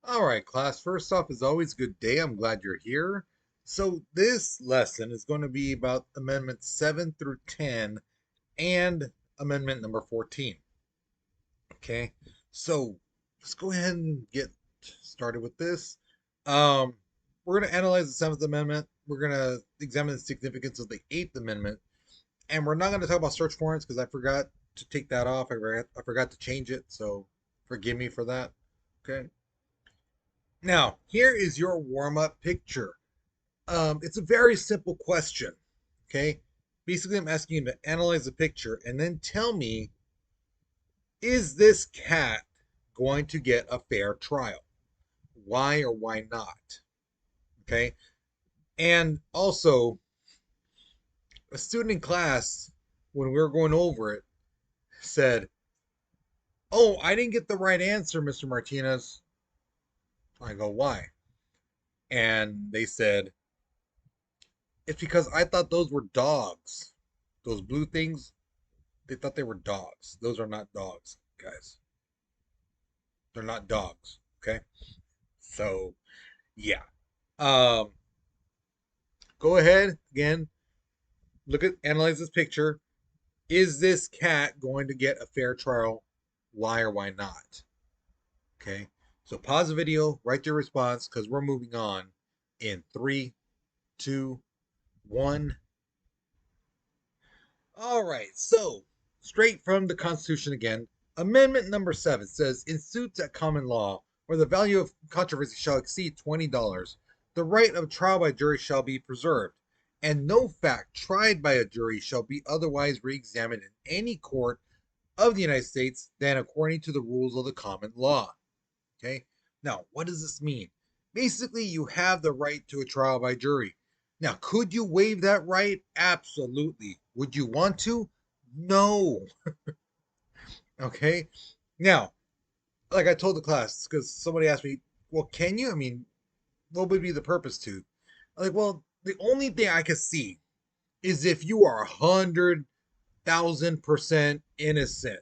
All right, class. First off, as always, good day. I'm glad you're here. So, this lesson is going to be about Amendments 7 through 10 and Amendment number 14. Okay, so let's go ahead and get started with this. Um, we're going to analyze the Seventh Amendment. We're going to examine the significance of the Eighth Amendment, and we're not going to talk about search warrants because I forgot to take that off. I forgot to change it, so forgive me for that. Okay. Now, here is your warm up picture. It's a very simple question. Okay. Basically, I'm asking you to analyze the picture and then tell me, is this cat going to get a fair trial? Why or why not? Okay. And also, a student in class, when we were going over it, said, "Oh, I didn't get the right answer, Mr. Martinez." I go, "Why?" And they said, "It's because I thought those were dogs. Those blue things, they thought they were dogs. Those are not dogs, guys. They're not dogs. Okay. So yeah. Um, go ahead again. Analyze this picture. Is this cat going to get a fair trial? Why or why not? Okay. So pause the video, write your response because we're moving on in three, two, one. All right. So straight from the Constitution again. Amendment number 7 says in suits at common law where the value of controversy shall exceed $20, the right of trial by jury shall be preserved, and no fact tried by a jury shall be otherwise re examined in any court of the United States than according to the rules of the common law. Okay? Now, what does this mean? Basically, you have the right to a trial by jury. Now, could you waive that right? Absolutely. Would you want to? No. Okay? Now, like I told the class, because somebody asked me, well, can you? I mean, what would be the purpose to? I'm like, well, the only thing I can see is if you are 100,000% innocent.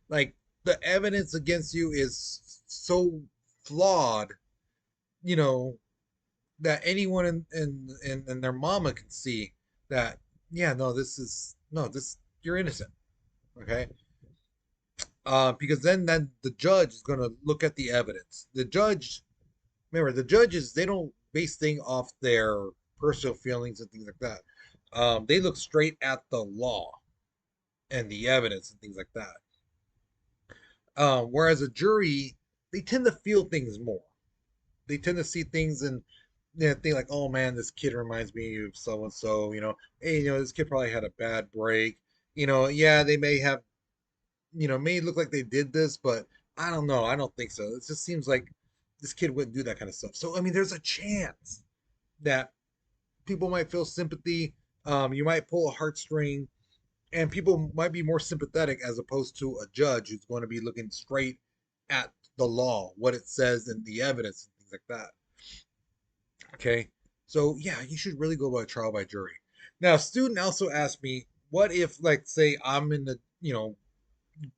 Like, the evidence against you is so flawed, you know, that anyone in their mama can see that, yeah, no, this, you're innocent. Okay. Because then the judge is going to look at the evidence. Remember, the judges, they don't base things off their personal feelings and things like that. They look straight at the law and the evidence and things like that. Whereas a jury, they tend to feel things more. They tend to see things and think like, oh man, this kid reminds me of so and so. Hey, this kid probably had a bad break. Yeah, they may have, may look like they did this, but I don't know. I don't think so. It just seems like this kid wouldn't do that kind of stuff. So I mean, there's a chance that people might feel sympathy. You might pull a heartstring, and people might be more sympathetic as opposed to a judge who's going to be looking straight at the law, what it says, and the evidence and things like that. Okay, so yeah, you should really go by trial by jury. Now, a student also asked me, what if, like, say, I'm in the,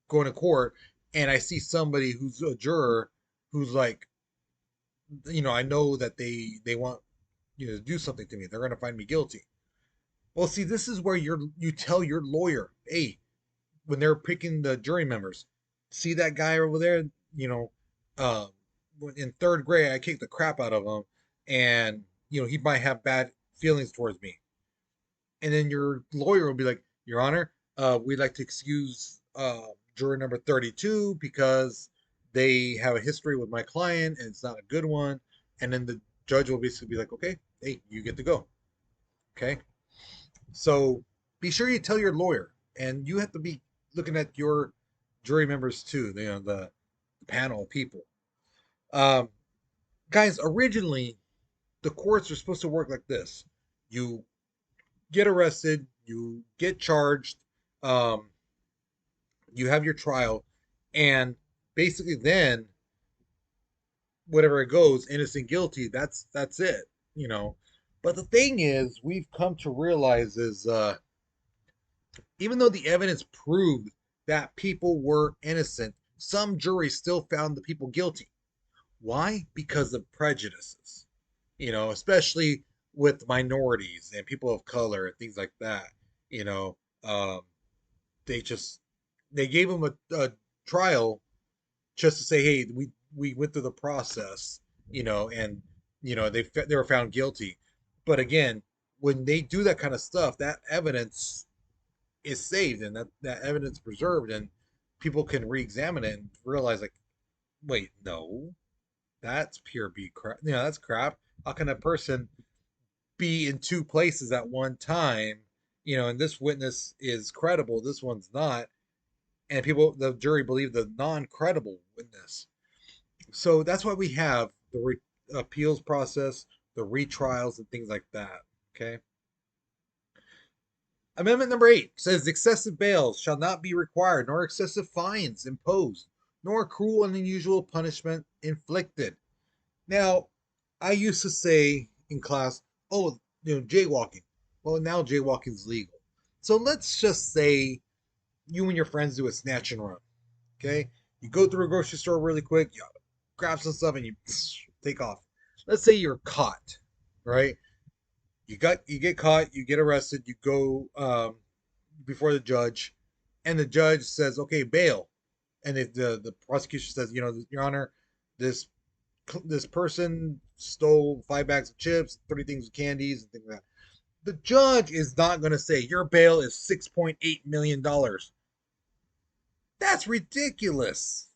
going to court, and I see somebody who's a juror who's like, I know that they want to do something to me. They're going to find me guilty. Well, see, this is where you tell your lawyer, hey, when they're picking the jury members, see that guy over there, you know, uh, in third grade, I kicked the crap out of him, and he might have bad feelings towards me. And then your lawyer will be like, Your Honor, we'd like to excuse juror number 32 because they have a history with my client and it's not a good one. And then the judge will basically be like, okay, hey, you get to go. Okay. So be sure you tell your lawyer, and you have to be looking at your jury members too, the panel of people. Um, Guys, originally, the courts are supposed to work like this: you get arrested, you get charged, um, you have your trial, and basically then whatever it goes, innocent, guilty. That's it, you know. But the thing is, we've come to realize is even though the evidence proved that people were innocent, some juries still found the people guilty. Why? Because of prejudices, especially with minorities and people of color and things like that. You know, um, they just they gave them a trial just to say, hey, we went through the process, and they were found guilty. But again, when they do that kind of stuff, that evidence is saved and that evidence preserved, and people can re-examine it and realize, like, wait, no, that's pure B crap. That's crap. How can a person be in two places at one time? And this witness is credible, this one's not, and the jury believed the non-credible witness. So that's why we have the appeals process, the retrials, and things like that. Okay. Amendment number 8 says excessive bails shall not be required, nor excessive fines imposed, nor cruel and unusual punishment inflicted. Now, I used to say in class, oh, jaywalking. Well, now jaywalking is legal. So let's just say you and your friends do a snatch and run. Okay. You go through a grocery store really quick, you grab some stuff, and you take off. Let's say you're caught, right? You get caught, you get arrested, you go before the judge, and the judge says, okay, bail. And if the prosecution says, Your Honor, this this person stole 5 bags of chips, 3 things of candies, and things like that. The judge is not going to say your bail is $6.8 million. That's ridiculous.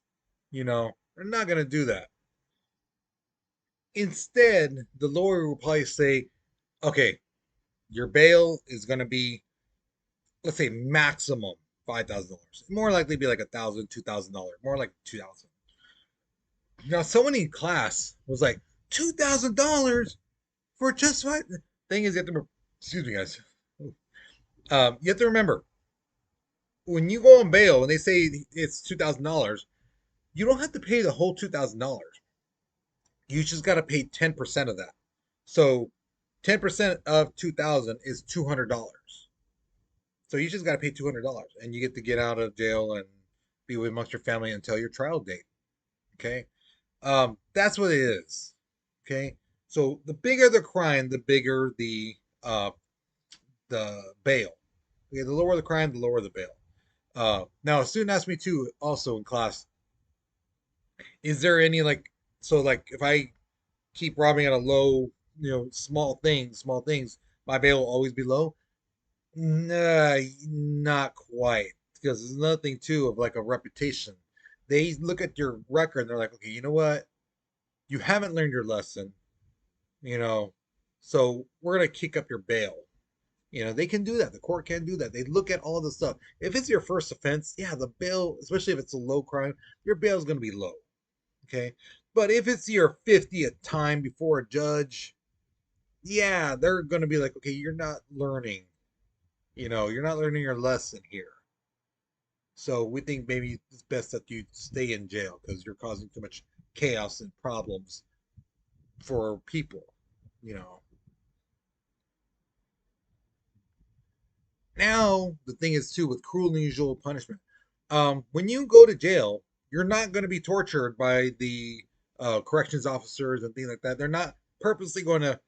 They're not going to do that. Instead, the lawyer will probably say, okay, your bail is going to be, let's say, maximum $5,000. More likely be like $1,000, $2,000. More like 2,000. Now, someone in class was like, $2,000 for just what? The thing is, excuse me, guys. You have to remember, when you go on bail and they say it's $2,000, you don't have to pay the whole $2,000. You just got to pay 10% of that. So 10% of 2,000 is $200. So you just got to pay $200, and you get to get out of jail and be with amongst your family until your trial date. Okay, that's what it is. Okay, so the bigger the crime, the bigger the bail. Okay, the lower the crime, the lower the bail. Now a student asked me too, also in class, is there any, like, so like if I keep robbing at a low, small things, my bail will always be low? Nah, not quite. Because there's another thing too of like a reputation. They look at your record and they're like, okay, you know what? You haven't learned your lesson, you know, so we're gonna kick up your bail. They can do that. The court can do that. They look at all the stuff. If it's your first offense, yeah, the bail, especially if it's a low crime, your bail is gonna be low. Okay. But if it's your 50th time before a judge, yeah, they're gonna be like, okay, you're not learning. You're not learning your lesson here. So we think maybe it's best that you stay in jail because you're causing too much chaos and problems for people. You know. Now the thing is too with cruel and unusual punishment. When you go to jail, you're not going to be tortured by the corrections officers and things like that. They're not purposely going to,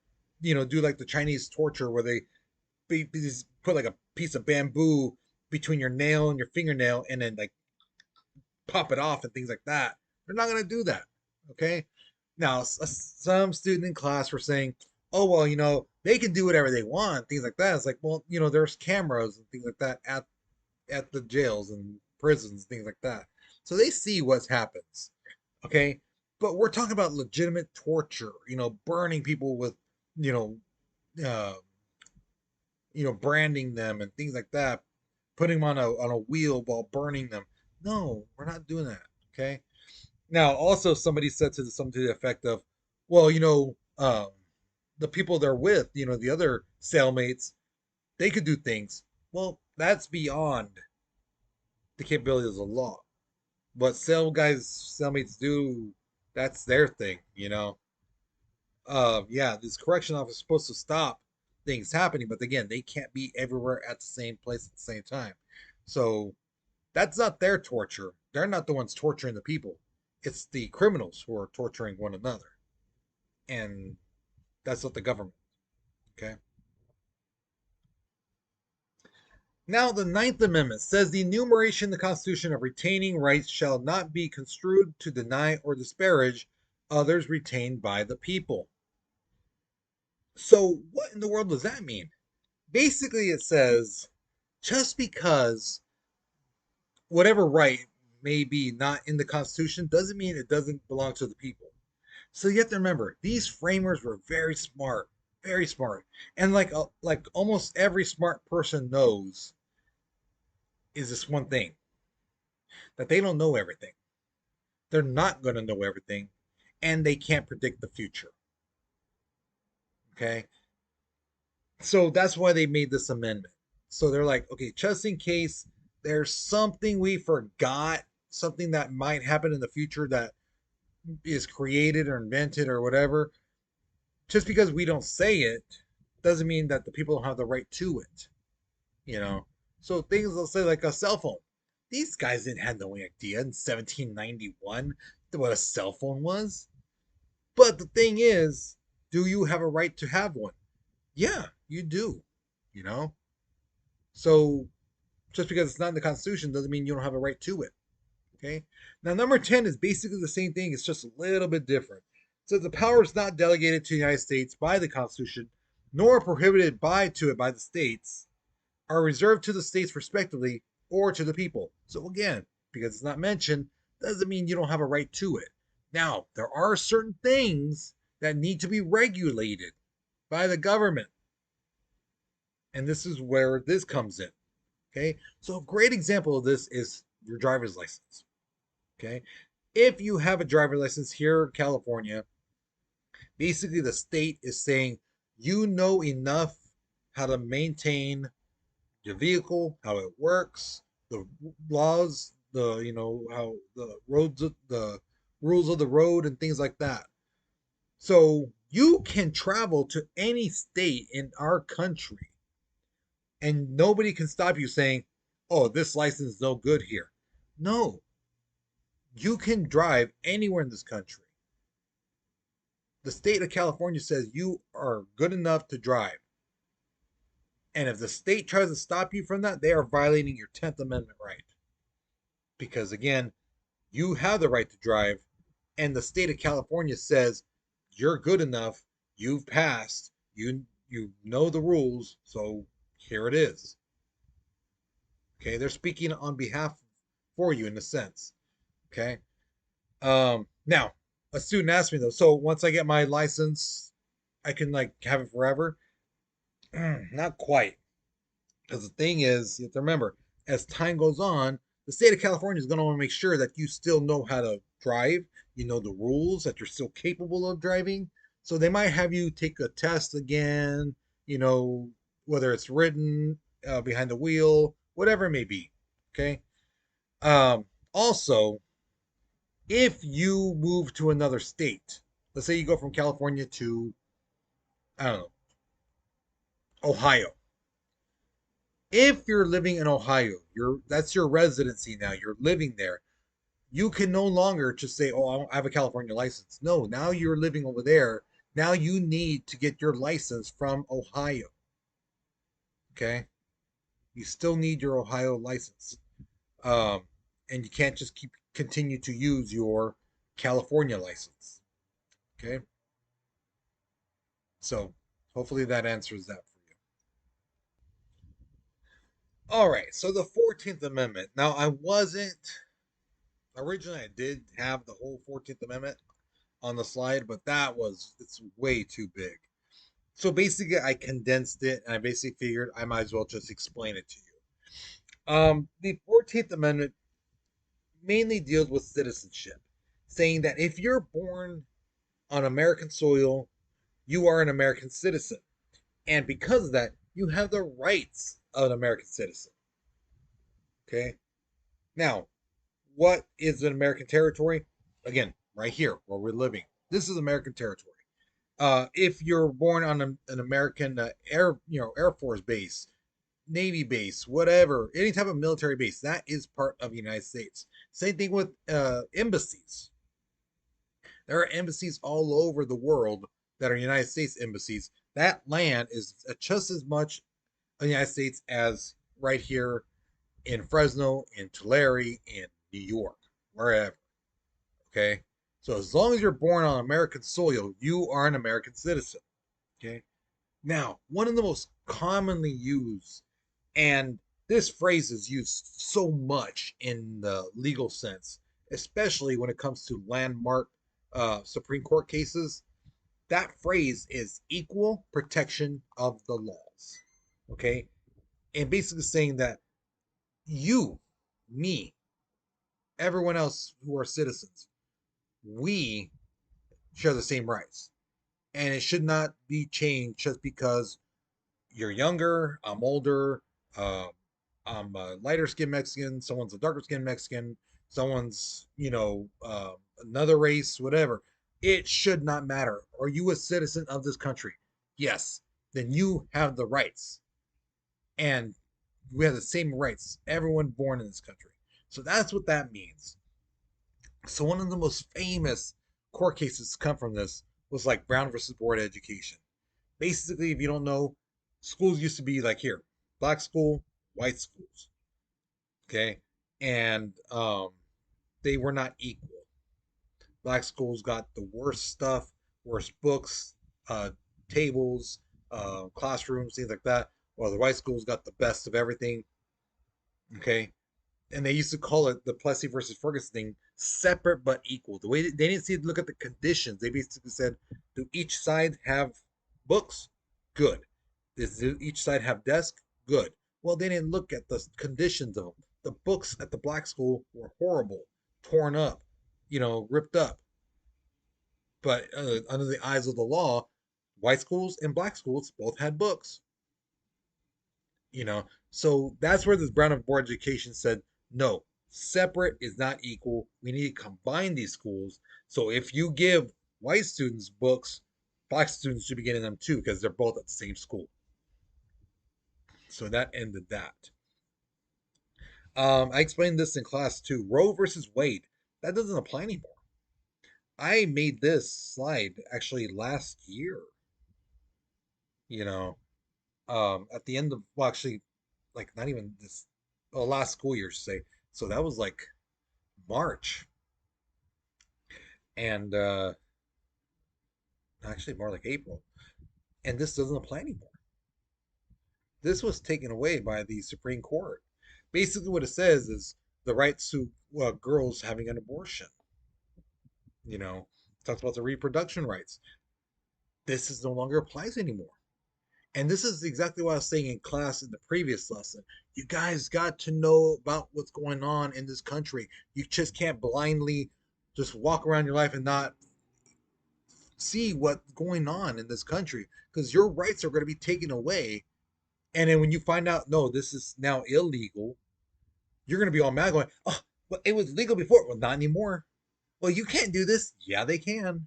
do like the Chinese torture where they put like a piece of bamboo between your nail and your fingernail and then like pop it off and things like that. They're not going to do that. Okay. Now, some student in class were saying, oh, well, they can do whatever they want, things like that. It's like, well, there's cameras and things like that at the jails and prisons, things like that. So they see what happens. Okay. But we're talking about legitimate torture, burning people with, you know, uh, branding them and things like that, putting them on a wheel while burning them. No, we're not doing that. Okay. Now, also somebody said something to the effect of, well, the people they're with, the other cellmates, they could do things. Well, that's beyond the capabilities of the law. What cellmates do, that's their thing. Yeah, this correction officer is supposed to stop things happening, but again, they can't be everywhere at the same place at the same time. So that's not their torture. They're not the ones torturing the people. It's the criminals who are torturing one another, and that's not the government. Okay. Now, the Ninth Amendment says the enumeration in the Constitution of retaining rights shall not be construed to deny or disparage others retained by the people. So, what in the world does that mean? Basically, it says just because whatever right may be not in the Constitution doesn't mean it doesn't belong to the people. So you have to remember, these framers were very smart, and like almost every smart person knows is this one thing that they don't know everything. They're not going to know everything, and they can't predict the future. Okay, so that's why they made this amendment. So they're like, okay, just in case there's something we forgot, something that might happen in the future that is created or invented or whatever, just because we don't say it doesn't mean that the people don't have the right to it. You know, so things they'll say like a cell phone. These guys didn't have no idea in 1791 what a cell phone was. But the thing is, do you have a right to have one? Yeah, you do. You know, so just because it's not in the Constitution doesn't mean you don't have a right to it. Okay. Now, number 10 is basically the same thing. It's just a little bit different. So the power is not delegated to the United States by the Constitution, nor prohibited to it by the states, are reserved to the states respectively or to the people. So again, because it's not mentioned, doesn't mean you don't have a right to it. Now, there are certain things that need to be regulated by the government. And this is where this comes in. Okay. So a great example of this is your driver's license. Okay. If you have a driver's license here in California, basically the state is saying you know enough how to maintain your vehicle, how it works, the laws, the how the roads, the rules of the road, and things like that. So you can travel to any state in our country, and nobody can stop you saying, "Oh, this license is no good here." No, you can drive anywhere in this country. The state of California says you are good enough to drive. And if the state tries to stop you from that, they are violating your 10th Amendment right. Because again, you have the right to drive, and the state of California says you're good enough, you've passed, you know the rules, so here it is. Okay, they're speaking on behalf for you in a sense. Okay. Now a student asked me though, so once I get my license, I can like have it forever? Not quite. Because the thing is, you have to remember, as time goes on, the state of California is going to want to make sure that you still know how to drive, you know the rules, that you're still capable of driving. So they might have you take a test again, you know, whether it's written, behind the wheel, whatever it may be. Okay. Also, if you move to another state, let's say you go from California to, I don't know, Ohio. If you're living in Ohio, that's your residency now. You're living there. You can no longer just say, "Oh, I have a California license." No, now you're living over there. Now you need to get your license from Ohio. Okay, you still need your Ohio license, um, and you can't just continue to use your California license. Okay, so hopefully that answers that for you. All right, so the 14th Amendment. Now, I wasn't originally, I did have the whole 14th Amendment on the slide, but it's way too big. So basically, I condensed it, and I basically figured I might as well just explain it to you. The 14th Amendment mainly deals with citizenship, saying that if you're born on American soil, you are an American citizen. And because of that, you have the rights of an American citizen. Okay? Now, what is an American territory? Again, right here where we're living. This is American territory. If you're born on an American Air Force base, Navy base, whatever, any type of military base, that is part of the United States. Same thing with embassies. There are embassies all over the world that are United States embassies. That land is just as much the United States as right here in Fresno, in Tulare, in New York, wherever. Okay. So as long as you're born on American soil, you are an American citizen. Okay. Now, one of the most commonly used, and this phrase is used so much in the legal sense, especially when it comes to landmark Supreme Court cases, that phrase is equal protection of the laws. Okay. And basically saying that you, me, everyone else who are citizens, we share the same rights. And it should not be changed just because you're younger, I'm older, uh, I'm a lighter skinned Mexican, someone's a darker skinned Mexican, someone's, another race, whatever. It should not matter. Are you a citizen of this country? Yes. Then you have the rights. And we have the same rights, everyone born in this country. So that's what that means. So one of the most famous court cases to come from this was like Brown versus Board of Education. Basically, if you don't know, schools used to be like here, black school, white schools. Okay. And they were not equal. Black schools got the worst stuff, worst books, tables, classrooms, things like that. While the white schools got the best of everything. Okay. And they used to call it the Plessy versus Ferguson thing, separate but equal. The way they didn't see look at the conditions. They basically said, do each side have books? Good. Does each side have desk? Good. Well, they didn't look at the conditions of them. The books at the black school were horrible, torn up, ripped up. But under the eyes of the law, white schools and black schools both had books. So that's where this Brown of Board Education said, no, separate is not equal. We need to combine these schools. So if you give white students books, black students should be getting them too because they're both at the same school. So that ended that. I explained this in class too. Roe versus Wade, that doesn't apply anymore. I made this slide actually last year. You know, at the end of, well, actually, like not even this, well, last school year, say. So that was like March, and actually more like April, and this doesn't apply anymore. This was taken away by the Supreme Court. Basically, what it says is the right to girls having an abortion. It talks about the reproduction rights. This is no longer applies anymore. And this is exactly what I was saying in class in the previous lesson. You guys got to know about what's going on in this country. You just can't blindly just walk around your life and not see what's going on in this country because your rights are going to be taken away. And then when you find out, no, this is now illegal, you're going to be all mad going, oh, but it was legal before. Well, not anymore. Well, you can't do this. Yeah, they can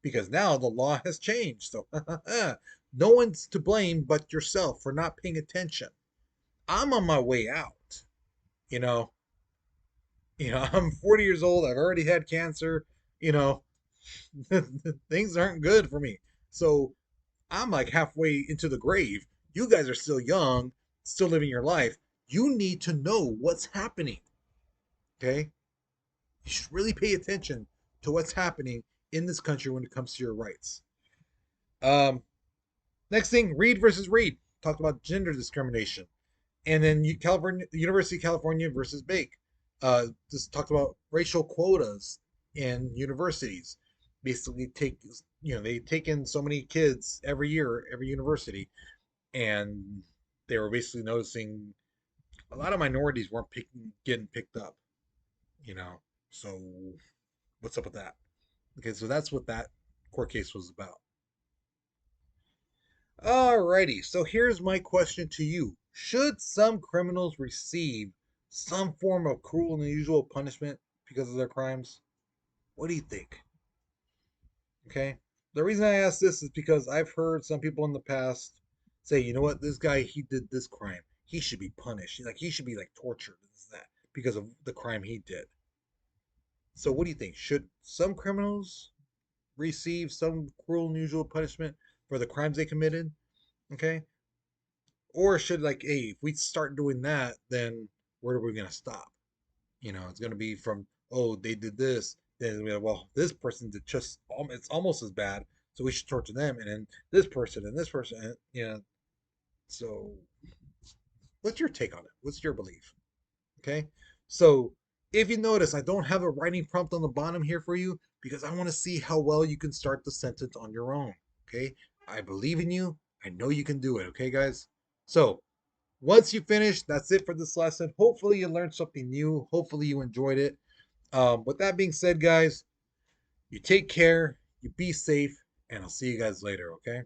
because now the law has changed. So no one's to blame but yourself for not paying attention. I'm on my way out. You know, I'm 40 years old. I've already had cancer. You know, things aren't good for me. So I'm like halfway into the grave. You guys are still young, still living your life. You need to know what's happening. Okay? You should really pay attention to what's happening in this country when it comes to your rights. Um, Next thing, Reed versus Reed. Talked about gender discrimination. And then California, University of California versus Bake. Just talked about racial quotas in universities. Basically, they take in so many kids every year, every university, and they were basically noticing a lot of minorities weren't getting picked up. You know, so what's up with that? Okay, so that's what that court case was about. Alrighty, so here's my question to you. Should some criminals receive some form of cruel and unusual punishment because of their crimes? What do you think? Okay. The reason I ask this is because I've heard some people in the past say, you know what, this guy, he did this crime. He should be punished. Like, he should be like tortured, this, that, because of the crime he did. So what do you think? Should some criminals receive some cruel and unusual punishment for the crimes they committed? Okay. Or should, like, hey, if we start doing that, then where are we gonna stop? It's gonna be from, oh, they did this, then well, this person did just it's almost as bad, so we should torture them, and then this person, and, so what's your take on it? What's your belief? Okay. So if you notice, I don't have a writing prompt on the bottom here for you because I want to see how well you can start the sentence on your own. Okay. I believe in you. I know you can do it. Okay, guys. So once you finish, that's it for this lesson. Hopefully, you learned something new. Hopefully, you enjoyed it. With that being said, guys, you take care, you be safe, and I'll see you guys later. Okay.